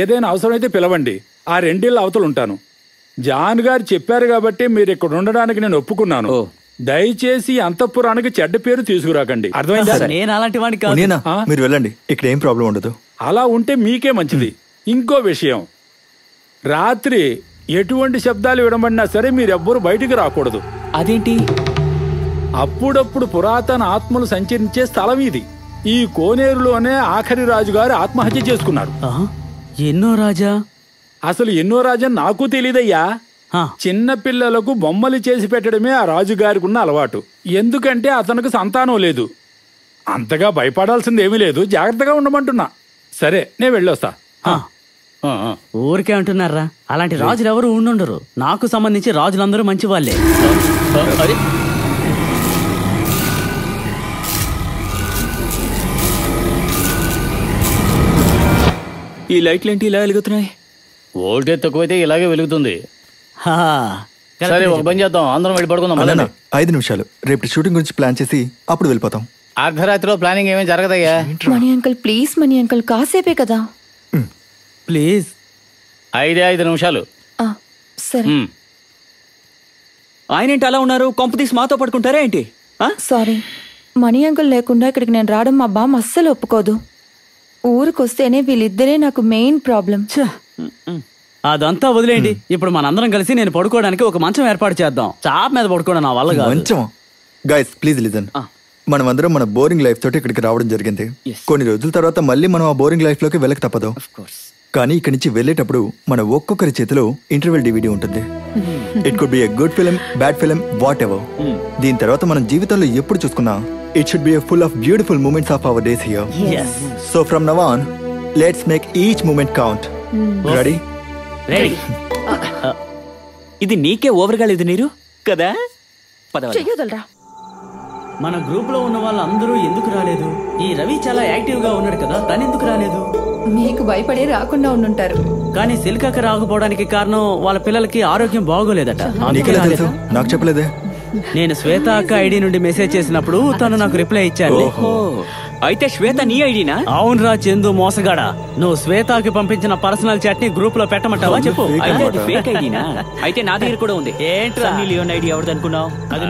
ఏదైనా అవసరమైతే పిలవండి, ఆ 2 ఇళ్ళ అవతలు ఉంటాను. జాన్ గారు చెప్పారు కాబట్టి మీరు ఇక్కడ ఉండడానికి నేను ఒప్పుకున్నాను. దయచేసి అంతఃపురానికి చెడ్డ పేరు తీసుకురాకండి, అర్థమైందా? నేను అలాంటి వాడిని కాదు. మీరు వెళ్ళండి, ఇక్కడ ఏం ప్రాబ్లం ఉండదు. అలా ఉంటే మీకే మంచిది. ఇంకో విషయం, రాత్రి ఎటువంటి శబ్దాలు వినబడినా సరే మీరెవ్వరూ బయటికి రాకూడదు. అదేంటి? అప్పుడప్పుడు పురాతన ఆత్మలు సంచరించే స్థలం ఇది. ఈ కోనేరులోనే ఆఖరి రాజుగారు ఆత్మహత్య చేసుకున్నారు. ఎన్నో రాజా? అసలు ఎన్నో రాజా నాకు తెలీదయ్యా. చిన్న పిల్లలకు బొమ్మలు చేసి పెట్టడమే ఆ రాజుగారికి ఉన్న అలవాటు. ఎందుకంటే అతనికి సంతానం లేదు. అంతగా భయపడాల్సింది ఏమీ లేదు, జాగ్రత్తగా ఉండమంటున్నా. సరే, నేను వెళ్ళొస్తా. ఊరికే అంటున్నారా? అలాంటి రాజులు ఎవరు ఉండుండరు. నాకు సంబంధించి రాజులందరూ మంచి వాళ్ళే. ఈ లైట్లేంటి ఇలా వెలుగుతున్నాయి? వోల్టేజ్ తక్కువైతే ఇలాగే వెలుగుతుంది. సరే, ఒక పని చేద్దాం, అందరం వెళ్ళి పడుకుందాం. 5 నిమిషాలు, రేపు షూటింగ్ గురించి ప్లాన్ చేసి అప్పుడు వెళ్ళిపోతాం. అర్ధరాత్రిలో ప్లానింగ్ ఏమేమి జరగదయ్యా. మణి అంకుల్ ప్లీజ్, మణి అంకుల్ కాసేపే కదా ప్లీజ్. 5 నిమిషాలు. సరే. ఆయనేంటి అలా ఉన్నారు? కొంప తీసి మాతో పడుకుంటారా ఏంటి? సారీ, మణి అంకుల్ లేకుండా ఇక్కడికి నేను రావడం మా బామ్మ అస్సలు ఒప్పుకోదు. ఊరికొస్తేనే వీళ్ళిద్దరే నాకు మెయిన్ ప్రాబ్లం. అదంతా వదిలేయండి. ఇప్పుడు మనందరం కలిసి నేను పడుకోవడానికి ఒక మంచం ఏర్పాటు చేద్దాం. చాప మీద పడుకోవడం నా వల్ల కాదు. మంచం? Guys please listen. మనం అందరం మన బోరింగ్ లైఫ్ తోటి ఇక్కడికి రావడం జరిగింది. కొన్ని రోజుల తర్వాత మళ్ళీ మనం ఆ బోరింగ్ లైఫ్ లోకి వెళ్ళక తప్పదు. కానీ ఇక్కడి నుంచి వెళ్ళేటప్పుడు మన ఒక్కొక్కరి చేతిలో ఇంటర్వెల్ డివిడి ఉంటుంది. It could be a good film, bad film, what ever. దీని తర్వాత మనం జీవితంలో ఎప్పుడు చూసుకున్నా it should be a full of beautiful moments of our days here. Yes. So from now on, let's make each moment count. Ready? Ready. ఇది నీకే ఓవర్గా లేదు నీరు కదా? చెయ్యొదలరా. మన గ్రూప్ లో ఉన్న వాళ్ళందరూ ఎందుకు రాలేదు? ఈ రవి చాలా యాక్టివ్ గా ఉన్నాడు కదా, తను ఎందుకు రాలేదు? మీకు భయపడే రాకుండా ఉండుంటారు. కానీ సిల్కాక రాకపోవడానికి కారణం వాళ్ళ పిల్లలకి ఆరోగ్యం బాగోలేదట. నాకు చెప్పలేదే. నేను శ్వేత అక్క ఐడి నుండి మెసేజ్ చేసినప్పుడు తను నాకు రిప్లై ఇచ్చాడు. అయితే శ్వేత నీ ఐడినా? అవునరా చందు మోసగాడా, నువ్వు శ్వేతకి పంపించిన పర్సనల్ చాట్ ని గ్రూప్ లో పెట్టమంటావా చెప్పు. అయితే అది ఫేక్ ఐడినా? అయితే నా దగ్గర కూడా ఉంది. ఏంట్రా లియోన్ ఐడి ఎవరిదనుకున్నావు? అది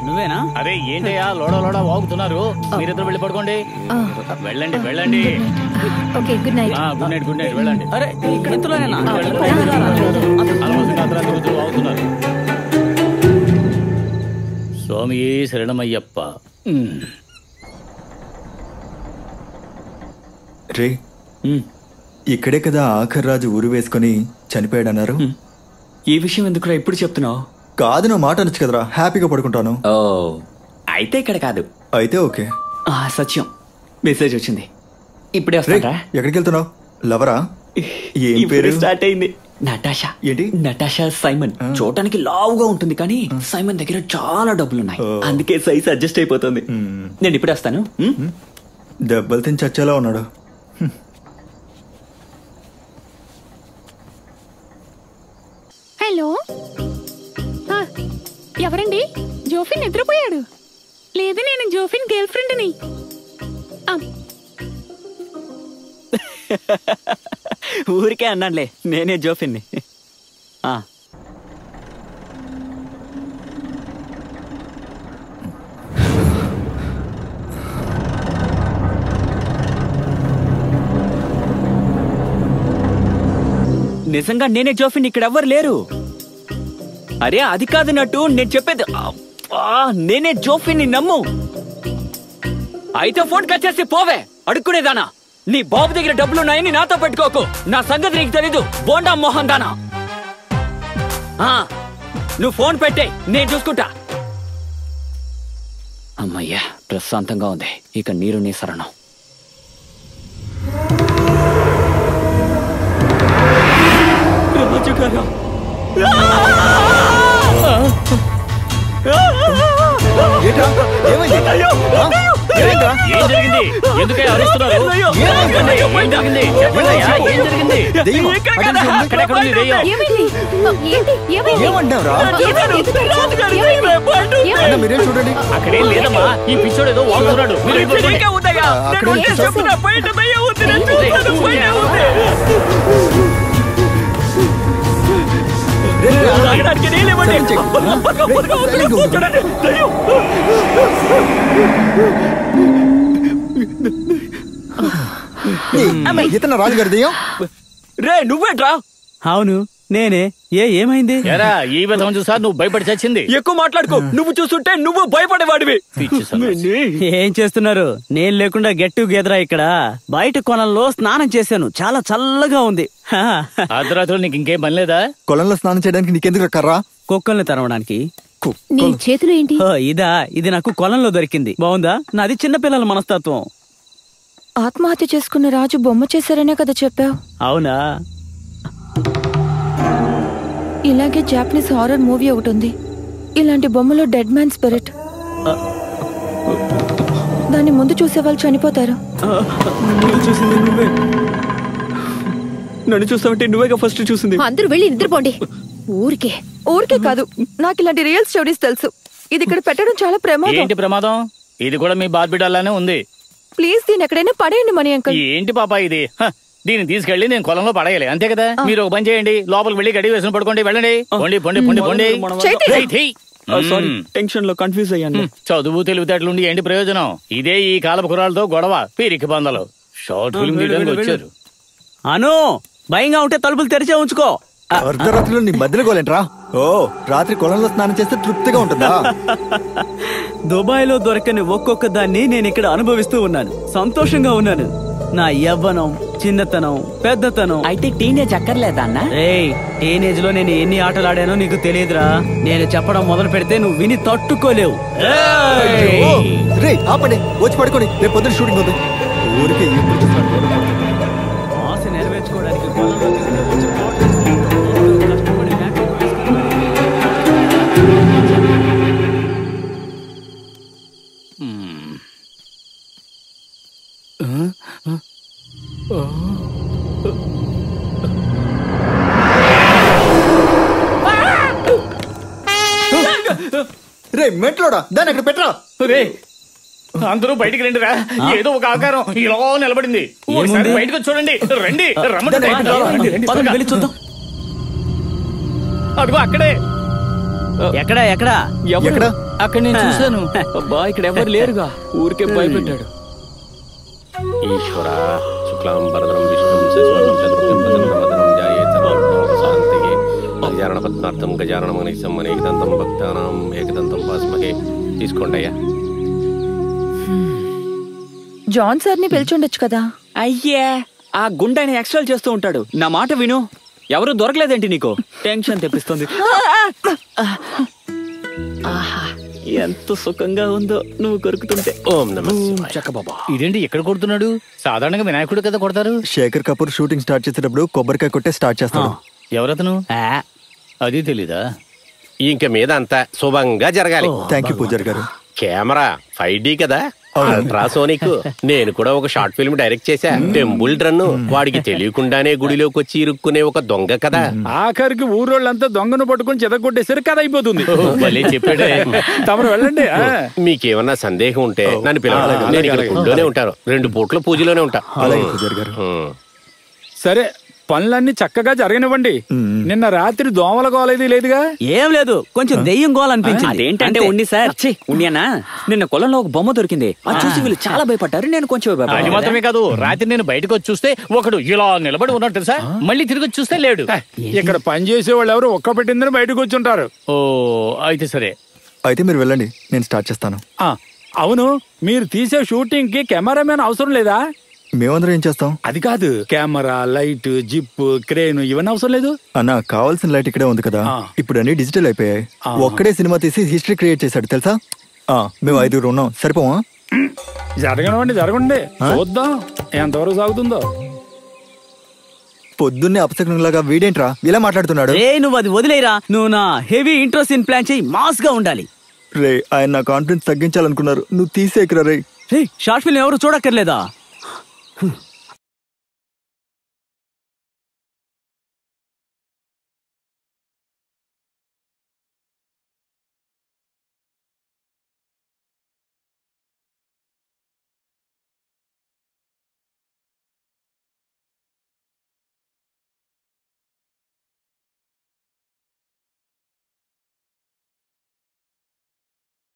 నువ్వేనా? అరే ఏంటయ్యా లోడ వాగుతున్నారు? మీరిద్దరు వెళ్ళి పడుకోండి. వెళ్ళండి వెళ్ళండి. Okay, good night. Good night వెళ్ళండి. అరే ఇంతలోనేనా? వాగుతున్నారు. స్వామి శరణమయ్యప్ప. రే, ఇక్కడే కదా ఆఖరి రాజు ఊరు వేసుకుని చనిపోయాడన్నారు. ఈ విషయం ఎందుకురా ఇప్పుడు చెప్తున్నావు? కాదు, నా మాట అనొచ్చు కదరా, హ్యాపీగా పడుకుంటాను. అయితే ఇక్కడ కాదు. అయితే ఓకే. సత్యం మెసేజ్ వచ్చింది, ఇప్పుడే వస్తారా? ఎక్కడికి వెళ్తున్నావు? లవరా? ఏం పేరు? స్టార్ట్ అయింది. నటాషా. ఏంటి? Natasha Simon. చూడటానికి లావుగా ఉంటుంది కానీ సైమన్ దగ్గర చాలా డబ్బులున్నాయి, అందుకే సైజ్ అడ్జస్ట్ అయిపోతుంది. నేను ఇప్పుడే వస్తాను. దెబ్బలు తిని చచ్చేలా ఉన్నాడు. హలో, ఎవరండి? జోఫిన్ నిద్రపోయాడు. లేదు, నేను జోఫిన్ గర్ల్ ఫ్రెండ్ని. ఊరికే అన్నానులే, నేనే జోఫిన్ని. నిజంగా నేనే జోఫిన్, ఇక్కడ ఎవ్వరు లేరు. అరే అది కాదు నట్టు, నేను చెప్పేది నేనే జోఫిన్ని, నమ్ము. అయితే ఫోన్ కట్ చేసి పోవే అడుక్కునేదానా. నీ బాబు దగ్గర డబ్బులున్నాయని నాతో పెట్టుకోకు. నా సంగతి నీకు తెలీదు, బోండా మోహన్ దానా. నువ్వు ఫోన్ పెట్టే, నేను చూసుకుంటా. అమ్మయ్యా, ప్రశాంతంగా ఉంది. ఇక నీరు నీ శరణం. రాజుగారు, ఏం జరిగింది? ఎందుకే అరుస్తున్నారు? ఏం జరిగింది? చూడండి, అక్కడేం లేదమ్మా, ఈ పిచ్చోడు ఏదో వాడుతున్నాడు. ఇతను రాజుగారి దెయ్యం. రే నువ్వేట్రా? అవును నేనే. ఏమైంది? ఎరా ఈ విధం చూసా నువ్వు భయపడి చచ్చింది. ఎక్కువ మాట్లాడుకో. నువ్వు చూస్తుంటే నువ్వు భయపడేవాడివి. ఏం చేస్తున్నారు? నేను లేకుండా గెట్ టుగెదరా ఇక్కడ. బయట కొలంలో స్నానం చేశాను, చాలా చల్లగా ఉంది. అర్ధరాత్రులు నీకు ఇంకేం పని లేదా? కొలంలో స్నానం చేయడానికి నీకెందుకు కర్రా? కుక్కల్ని తరవడానికి. నీ చేతులు ఏంటి? ఇదా? ఇది నాకు కొలంలో దొరికింది. బాగుందా? నాది చిన్నపిల్లల మనస్తత్వం. ఆత్మహత్య చేసుకున్న రాజు బొమ్మ చేశారనే కదా చెప్పావు? అవునా? ఇలాగే జాపనీస్ హారర్ మూవీ ఒకటి ఉంది. ఇలాంటి బొమ్మలో డెడ్ మ్యాన్ స్పిరిట్. దాన్ని ముందు చూసే వాళ్ళు చనిపోతారు. నన్ను చూస్తావంటే నువ్వేగా ఫస్ట్ చూసింది. అందరూ వెళ్ళి నిద్రపోండి. ఊరికే కాదు, నాకు ఇలాంటి రియల్ స్టోరీస్ తెలుసు. ఇది ఇక్కడ పెట్టడం చాలా ప్రమాదం. ఏంటి ప్రమాదం? ఇది కూడా మీ బార్బిడాలానే ఉంది. ప్లీజ్ దీన్ని ఎక్కడైనా పడేయండి మణి అంకుల్. ఏంటి పాపా ఇది? దీన్ని తీసుకెళ్లి నేను కొలంలో పడేయాలి అంతే కదా? మీరు ఒక పని చేయండి, లోపలికి వెళ్ళి గడి వేసుకుని పడుకోండి. వెళ్ళండి. పొండి పొండి పొండి పొండి. టెన్షన్ లో కన్ఫ్యూజ్ అయ్యాను. చదువు తెలివితేటలుండి ఏంటి ప్రయోజనం? ఇదే ఈ కాలపు కుర్రాలతో గొడవ. పీరికి బందలు షార్ట్ ఫిల్మ్ తీయడానికి వచ్చారు. అను భయంగా ఉంటే తలుపులు తెరిచే ఉంచుకో. అర్ధరాత్రిలో నీ మధ్యలో గోలేంట్రా? ఓ రాత్రి కొలంలో స్నానం చేస్తే తృప్తిగా ఉంటుందా? దుబాయ్ లో దొరకని ఒక్కొక్క దాన్ని నేను ఇక్కడ అనుభవిస్తూ ఉన్నాను. సంతోషంగా ఉన్నాను. నా యవ్వనం, చిన్నతనం, పెద్దతనం. అయితే టీనేజ్ అక్కర్లేదా అన్న? టీనేజ్ లో నేను ఎన్ని ఆటలు ఆడానో నీకు తెలియదురా. నేను చెప్పడం మొదలు పెడితే నువ్వు విని తట్టుకోలేవు. రే ఆపండి, వచ్చి పడుకోండి. రేపు పొద్దున షూటింగ్ ఉంది. ఊరికే ఆశ నెరవేర్చుకోవడానికి రే మెట్లోడా దాన్ని అక్కడ పెట్టరా. రే అందరూ బయటికి రండి రా. ఏదో ఒక ఆకారం ఇలా నిలబడింది. ఒకసారి బయటకు వచ్చి చూడండి. రండి రమ్మంటే చూద్దాం. అదిగో అక్కడే. ఎక్కడా ఎక్కడా? ఎక్కడ? అక్కడ నేను చూశాను. అబ్బా ఇక్కడ ఎవరు లేరుగా. ఊరికే భయపెట్టాడు. ఈశ్వర శుక్లాం వరదరం విష్ణుం శశివర్ణం చతుర్భుజం ప్రసన్నవదనం ధ్యాయేత్ సర్వవిఘ్నోపశాంతయే. గజానన పద్మార్థం గజాననమనిశం అనేకదంతం భక్తానాం ఏకదంతం భాస్మహే. తీసుకోండి అయ్యా. జాన్ సార్ ని పిలిచుండొచ్చు కదా. అయ్యే ఆ గుండాని ఎక్స్ట్రాల్ చేస్తూ ఉంటాడు. నా మాట విను. ఎవరు దొరకలేదేంటి నీకు? టెన్షన్ తెప్పిస్తుంది. ఎంత సుఖంగా ఉందో నువ్వు కొరుకుతుంటే. ఓం నమః శివాయ. చక్కబాబా ఇదేంటి ఎక్కడ కొడుతున్నాడు? సాధారణంగా వినాయకుడు కదా కొడతారు. శేఖర్ కపూర్ షూటింగ్ స్టార్ట్ చేసేటప్పుడు కొబ్బరికాయ కొట్టే స్టార్ట్ చేస్తాడు. ఎవరతను? అది తెలీదా? ఇంక మీద అంతా శుభంగా జరగాలి. థ్యాంక్ యూ పూజారి గారు. కెమెరా 5D కదా, అల్ట్రాసోనిక్. నేను కూడా ఒక షార్ట్ ఫిల్మ్ డైరెక్ట్ చేశా. Temple run. వాడికి తెలియకుండానే గుడిలోకి వచ్చి ఇరుక్కునే ఒక దొంగ కదా. ఆఖరికి ఊరోళ్ళంతా దొంగను పట్టుకుని చెదగొట్టేసరి కథ అయిపోతుంది. చెప్పాడే. తమరు వెళ్ళండి. మీకేమన్నా సందేహం ఉంటే నన్ను పిలవాలి. నేను ఇక్కడ గుడిలోనే ఉంటాను. 2 పూట్ల పూజలోనే ఉంటా. పూజారి గారు సరే పనులన్నీ చక్కగా జరగనివ్వండి. నిన్న రాత్రి దోమల గోలేది లేదుగా? ఏం లేదు, కొంచెం దెయ్యం గోల్ అనిపించింది. అదేంటంటే ఉన్ని సార్ ఉన్నియనా నిన్న కొలంలో ఒక బొమ్మ దొరికింది. అది చూసి వీళ్ళు చాలా భయపడ్డారు. నేను కొంచెం అది మాత్రమే కాదు, రాత్రి నేను బయటకు వచ్చి చూస్తే ఒకడు ఇలా నిలబడి ఉన్నట్టు తెలుసా. మళ్ళీ తిరిగి వచ్చి చూస్తే లేడు. ఇక్కడ పని చేసే వాళ్ళు ఎవరు ఒక్క పెట్టిందని బయటకు వచ్చి ఉంటారు. ఓ అయితే సరే. అయితే మీరు వెళ్ళండి, నేను స్టార్ట్ చేస్తాను. అవును, మీరు తీసే షూటింగ్ కి కెమెరామెన్ అవసరం లేదా? మేమందరం ఏం చేస్తాం? అది కాదు, కెమెరా, లైట్, జిప్, క్రేన్ ఇవన్నీ అవసరం లేదు అన్న. కావాల్సిన లైట్ ఇక్కడే ఉంది కదా. ఇప్పుడు అన్ని డిజిటల్ అయిపోయాయి. ఒక్కడే సినిమా తీసి హిస్టరీ క్రియేట్ చేశాడు తెలుసా. మేము 5 ఉన్నాం, సరిపోవా? జరగనివ్వండి, జరగండి, చూద్దాం ఎంతవరకు సాగుతుందో. పొద్దున్నే అపశకునంలాగా వీడేంట్రా ఇలా మాట్లాడుతున్నాడు? నువ్వు అది వదిలేరా. నువ్వు నా హెవీ ఇంట్రో సీన్ ప్లాన్ చేయి, మాస్ గా ఉండాలి. రే ఆయన నా కాన్ఫిడెన్స్ తగ్గించాలనుకున్నారు, నువ్వు తీసేకురా రే. షార్ట్ ఫిల్మ్ ఎవరు చూడక్కర్లేదా?